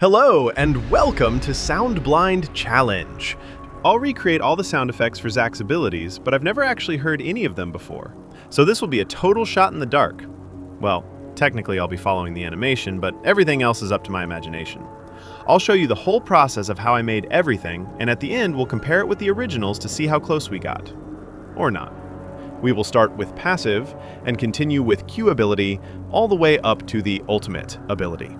Hello, and welcome to Soundblind Challenge. I'll recreate all the sound effects for Zach's abilities, but I've never actually heard any of them before. So this will be a total shot in the dark. Well, technically I'll be following the animation, but everything else is up to my imagination. I'll show you the whole process of how I made everything, and at the end we'll compare it with the originals to see how close we got. Or not. We will start with passive, and continue with Q ability, all the way up to the ultimate ability.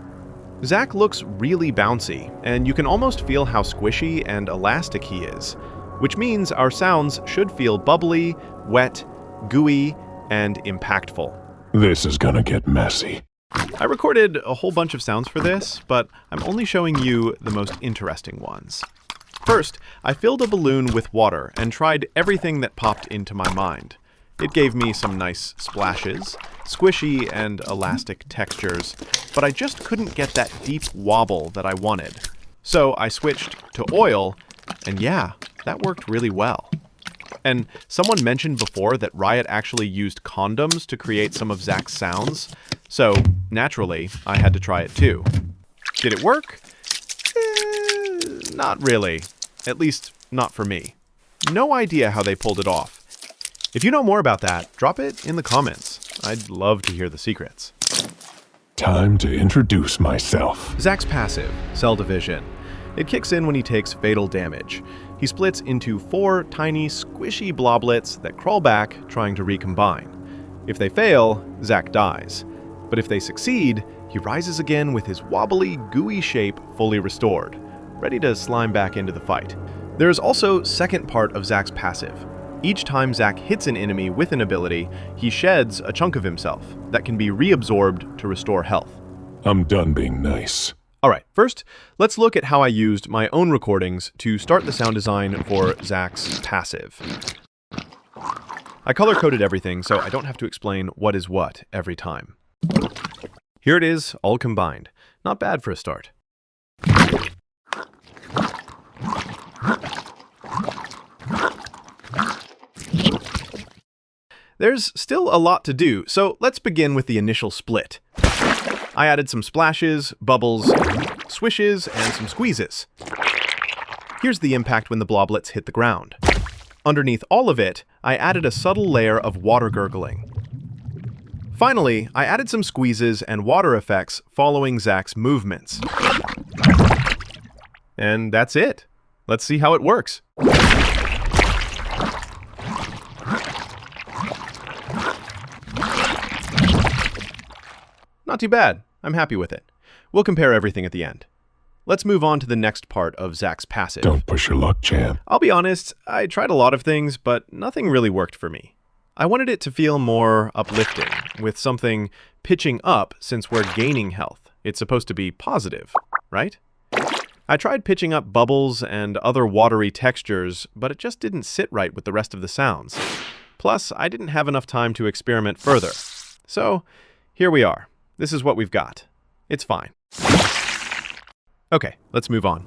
Zach looks really bouncy, and you can almost feel how squishy and elastic he is, which means our sounds should feel bubbly, wet, gooey, and impactful. This is gonna get messy. I recorded a whole bunch of sounds for this, but I'm only showing you the most interesting ones. First, I filled a balloon with water and tried everything that popped into my mind. It gave me some nice splashes, squishy and elastic textures, but I just couldn't get that deep wobble that I wanted. So I switched to oil, and yeah, that worked really well. And someone mentioned before that Riot actually used condoms to create some of Zach's sounds, so naturally, I had to try it too. Did it work? Not really. At least, not for me. No idea how they pulled it off. If you know more about that, drop it in the comments. I'd love to hear the secrets. Time to introduce myself. Zach's passive, Cell Division. It kicks in when he takes fatal damage. He splits into 4 tiny, squishy bloblets that crawl back, trying to recombine. If they fail, Zach dies. But if they succeed, he rises again with his wobbly, gooey shape fully restored, ready to slime back into the fight. There is also second part of Zach's passive. Each time Zach hits an enemy with an ability, he sheds a chunk of himself that can be reabsorbed to restore health. I'm done being nice. Alright, first, let's look at how I used my own recordings to start the sound design for Zach's passive. I color-coded everything so I don't have to explain what is what every time. Here it is, all combined. Not bad for a start. There's still a lot to do, so let's begin with the initial split. I added some splashes, bubbles, swishes, and some squeezes. Here's the impact when the bloblets hit the ground. Underneath all of it, I added a subtle layer of water gurgling. Finally, I added some squeezes and water effects following Zach's movements. And that's it. Let's see how it works. Not too bad. I'm happy with it. We'll compare everything at the end. Let's move on to the next part of Zach's passive. Don't push your luck, champ. I'll be honest, I tried a lot of things, but nothing really worked for me. I wanted it to feel more uplifting, with something pitching up since we're gaining health. It's supposed to be positive, right? I tried pitching up bubbles and other watery textures, but it just didn't sit right with the rest of the sounds. Plus, I didn't have enough time to experiment further. So, here we are. This is what we've got. It's fine. Okay, let's move on.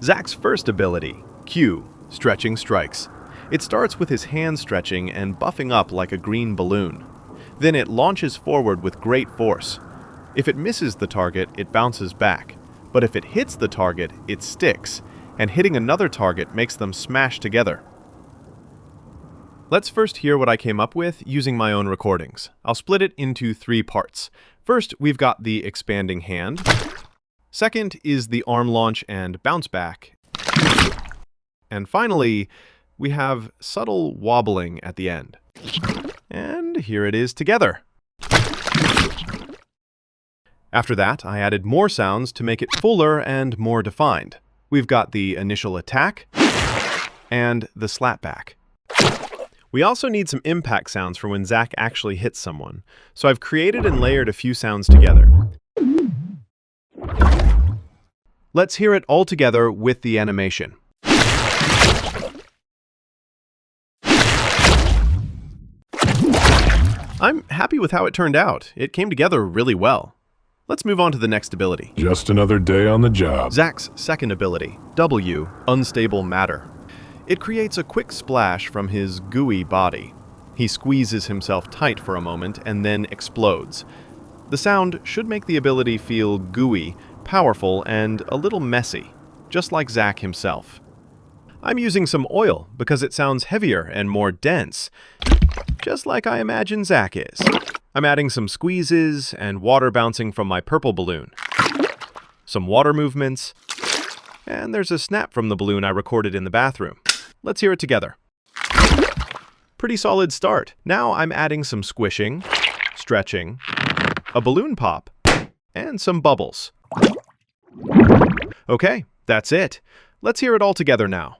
Zach's first ability, Q, Stretching Strikes. It starts with his hand stretching and buffing up like a green balloon. Then it launches forward with great force. If it misses the target, it bounces back. But if it hits the target, it sticks, and hitting another target makes them smash together. Let's first hear what I came up with using my own recordings. I'll split it into 3 parts. First, we've got the expanding hand. Second is the arm launch and bounce back. And finally, we have subtle wobbling at the end. And here it is together. After that, I added more sounds to make it fuller and more defined. We've got the initial attack and the slapback. We also need some impact sounds for when Zach actually hits someone, so I've created and layered a few sounds together. Let's hear it all together with the animation. I'm happy with how it turned out. It came together really well. Let's move on to the next ability. Just another day on the job. Zach's second ability, W, Unstable Matter. It creates a quick splash from his gooey body. He squeezes himself tight for a moment and then explodes. The sound should make the ability feel gooey, powerful, and a little messy, just like Zack himself. I'm using some oil because it sounds heavier and more dense, just like I imagine Zack is. I'm adding some squeezes and water bouncing from my purple balloon, some water movements, and there's a snap from the balloon I recorded in the bathroom. Let's hear it together. Pretty solid start. Now I'm adding some squishing, stretching, a balloon pop, and some bubbles. Okay, that's it. Let's hear it all together now.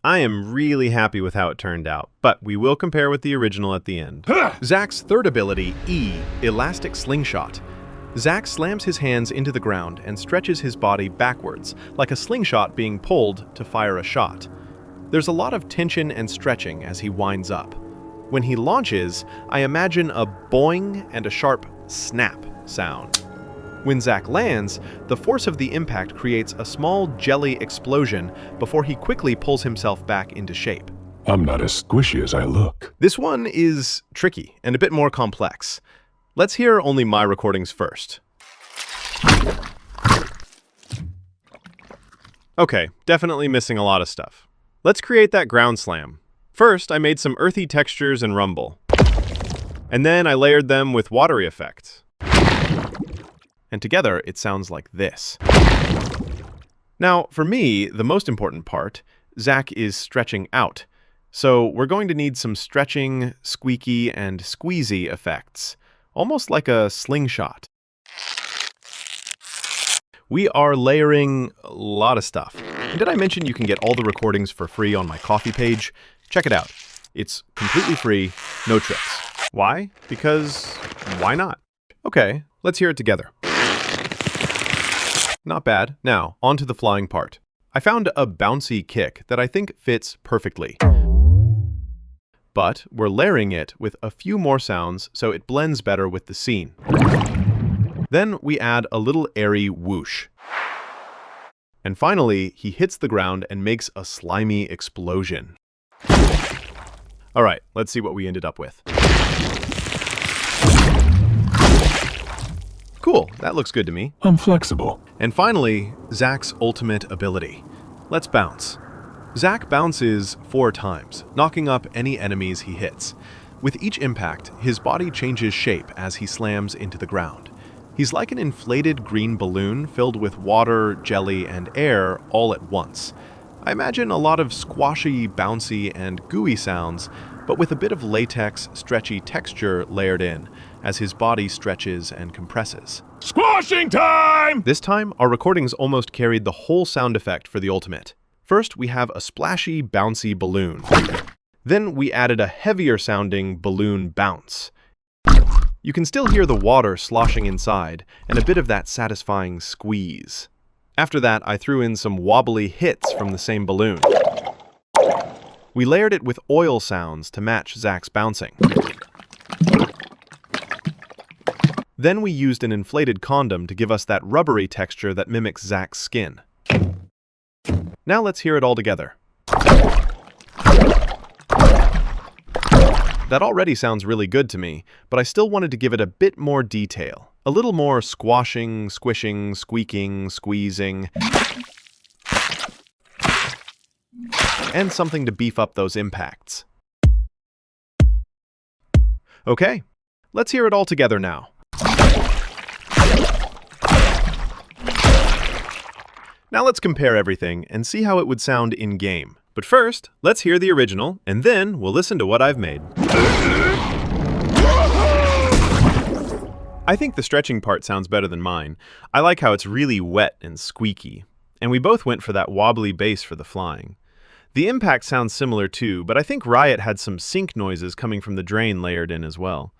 I am really happy with how it turned out, but we will compare with the original at the end. Zack's third ability, E, Elastic Slingshot. Zack slams his hands into the ground and stretches his body backwards, like a slingshot being pulled to fire a shot. There's a lot of tension and stretching as he winds up. When he launches, I imagine a boing and a sharp snap sound. When Zack lands, the force of the impact creates a small jelly explosion before he quickly pulls himself back into shape. I'm not as squishy as I look. This one is tricky and a bit more complex. Let's hear only my recordings first. Okay, definitely missing a lot of stuff. Let's create that ground slam. First, I made some earthy textures and rumble. And then I layered them with watery effects. And together, it sounds like this. Now, for me, the most important part, Zack is stretching out. So we're going to need some stretching, squeaky, and squeezy effects, almost like a slingshot. We are layering a lot of stuff. And did I mention you can get all the recordings for free on my Ko-fi page? Check it out. It's completely free, no tricks. Why? Because why not? Okay, let's hear it together. Not bad. Now, on to the flying part. I found a bouncy kick that I think fits perfectly. But we're layering it with a few more sounds so it blends better with the scene. Then we add a little airy whoosh. And finally, he hits the ground and makes a slimy explosion. All right, let's see what we ended up with. Cool, that looks good to me. I'm flexible. And finally, Zack's ultimate ability. Let's bounce. Zack bounces 4 times, knocking up any enemies he hits. With each impact, his body changes shape as he slams into the ground. He's like an inflated green balloon filled with water, jelly, and air all at once. I imagine a lot of squashy, bouncy, and gooey sounds, but with a bit of latex, stretchy texture layered in, as his body stretches and compresses. Squashing time! This time, our recordings almost carried the whole sound effect for the ultimate. First, we have a splashy, bouncy balloon. Then we added a heavier sounding balloon bounce. You can still hear the water sloshing inside, and a bit of that satisfying squeeze. After that, I threw in some wobbly hits from the same balloon. We layered it with oil sounds to match Zack's bouncing. Then we used an inflated condom to give us that rubbery texture that mimics Zack's skin. Now let's hear it all together. That already sounds really good to me, but I still wanted to give it a bit more detail. A little more squashing, squishing, squeaking, squeezing, and something to beef up those impacts. Okay, let's hear it all together now. Now let's compare everything and see how it would sound in-game. But first, let's hear the original, and then we'll listen to what I've made. I think the stretching part sounds better than mine. I like how it's really wet and squeaky. And we both went for that wobbly bass for the flying. The impact sounds similar too, but I think Riot had some sync noises coming from the drain layered in as well.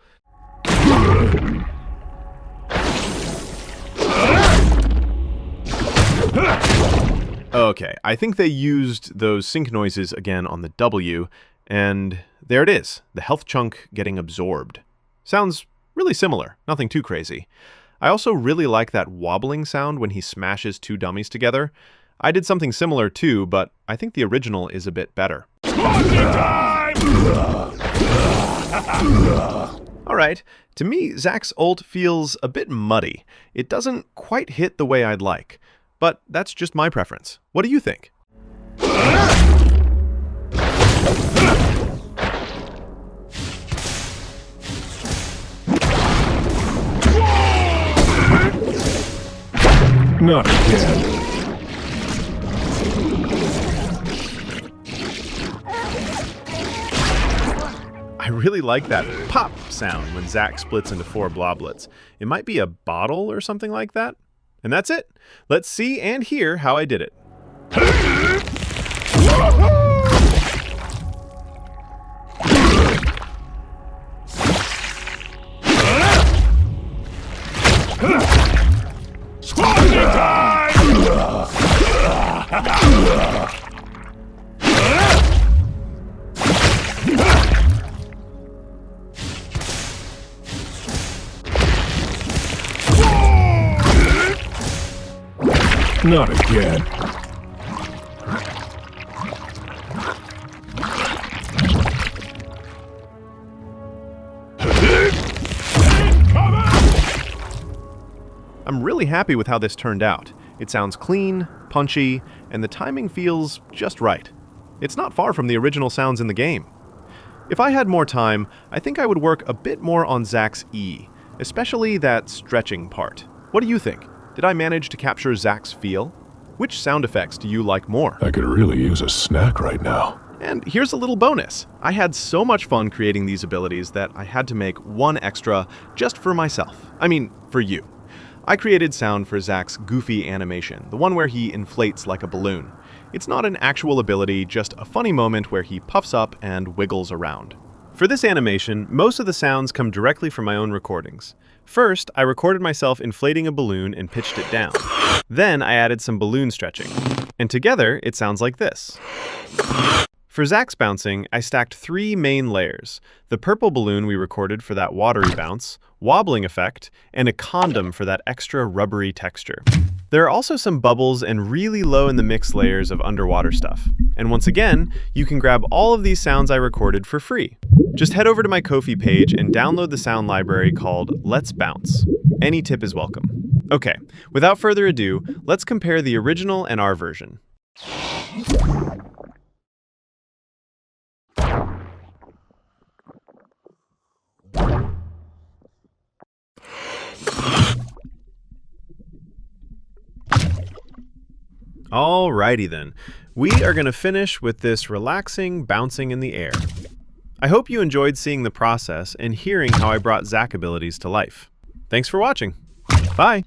Okay, I think they used those sync noises again on the W, and there it is, the health chunk getting absorbed. Sounds really similar, nothing too crazy. I also really like that wobbling sound when he smashes 2 dummies together. I did something similar too, but I think the original is a bit better. Alright, to me, Zach's ult feels a bit muddy. It doesn't quite hit the way I'd like. But that's just my preference. What do you think? Not again. I really like that pop sound when Zach splits into 4 bloblets. It might be a bottle or something like that. And that's it. Let's see and hear how I did it. Not again. I'm really happy with how this turned out. It sounds clean, punchy, and the timing feels just right. It's not far from the original sounds in the game. If I had more time, I think I would work a bit more on Zach's E, especially that stretching part. What do you think? Did I manage to capture Zach's feel? Which sound effects do you like more? I could really use a snack right now. And here's a little bonus. I had so much fun creating these abilities that I had to make one extra just for myself. I mean, for you. I created sound for Zach's goofy animation, the one where he inflates like a balloon. It's not an actual ability, just a funny moment where he puffs up and wiggles around. For this animation, most of the sounds come directly from my own recordings. First, I recorded myself inflating a balloon and pitched it down. Then I added some balloon stretching. And together, it sounds like this. For Zach's bouncing, I stacked 3 main layers. The purple balloon we recorded for that watery bounce, wobbling effect, and a condom for that extra rubbery texture. There are also some bubbles and really low in the mix layers of underwater stuff. And once again, you can grab all of these sounds I recorded for free. Just head over to my Ko-fi page and download the sound library called Let's Bounce. Any tip is welcome. Okay, without further ado, let's compare the original and our version. Alrighty then, we are going to finish with this relaxing bouncing in the air. I hope you enjoyed seeing the process and hearing how I brought Zach abilities to life. Thanks for watching. Bye!